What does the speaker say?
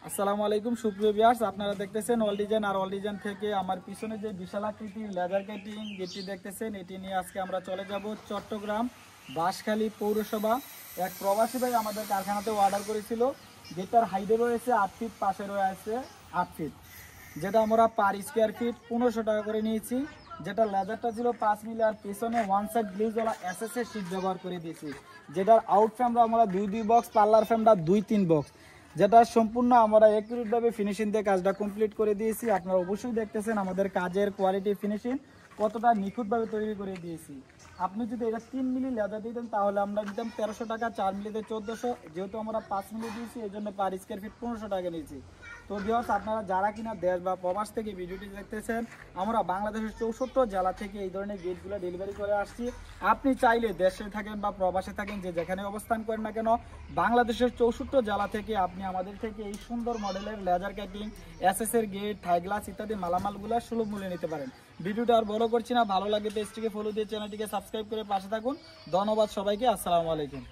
আসসালামু আলাইকুম সুপ্রিয় ভিউয়ার্স, আপনারা দেখতেছেন অল ডিজাইন। আর অল ডিজাইন থেকে আমার পিছনে যে বিশাল আকৃতির লেদার কাটিং গেটটি দেখতেছেন, এটি নিয়ে আজকে আমরা চলে যাব চট্টগ্রাম বাঁশখালী পৌরসভা। এক প্রবাসী ভাই আমাদের কারখানাতে অর্ডার করেছিল। গেটটার হাইটে রয়েছে 8 ফিট, পাশে রয়েছে 8 ফিট, যেটা আমরা পার স্কোয়ার ফিট 1500 টাকা করে নিয়েছি। যেটা লেদারটা ছিল 5 মিলি, আর পেছনে ওয়ান সাইড গ্লিজওয়ালা এসএস এর শীট ব্যবহার করে দিয়েছি। যেটার আউট ফ্রেমটা আমরা 2 বক্স, পার্লার ফ্রেমটা 2-3 বক্স, যেটা সম্পূর্ণ আমরা একুরেটভাবে ফিনিশিং দিয়ে কাজটা কমপ্লিট করে দিয়েছি। আপনারা অবশ্যই দেখতেছেন আমাদের কাজের কোয়ালিটি, ফিনিশিং কতটা নিখুঁতভাবে তৈরি করে দিয়েছি। আপনি যদি এটা 3 মিলি লেদার দিতেন তাহলে আমরা দিতাম 1300 টাকা, 4 মিলিতে 1400। যেহেতু আমরা 5 মিলি দিয়েছি এই জন্য পার স্কোয়ার ফিট 1500 টাকা নিয়েছি। তো ভিউয়ার্স, আপনারা যারা কিনা দেশ বা প্রবাস থেকে ভিডিওটি দেখতেছেন, আমরা বাংলাদেশের 64 জেলা থেকে এই ধরনের গেটগুলো ডেলিভারি করে আসছি। আপনি চাইলে দেশে থাকেন বা প্রবাসে থাকেন, যে যেখানে অবস্থান করেন না কেন, বাংলাদেশের 64 জেলা থেকে আপনি আমাদের থেকে এই সুন্দর মডেলের লেজার কাটিং, এসএস এর গেট, হাই গ্লাস ইত্যাদি মালামালগুলো সুলভ মূল্যে নিতে পারেন। ভিডিওটা আর বড় করছি না, ভালো লাগে পেজটিকে ফলো দিয়ে চ্যানেলটিকে সাবস্ক্রাইব করে পাশে থাকুন। ধন্যবাদ সবাইকে, আসসালামু আলাইকুম।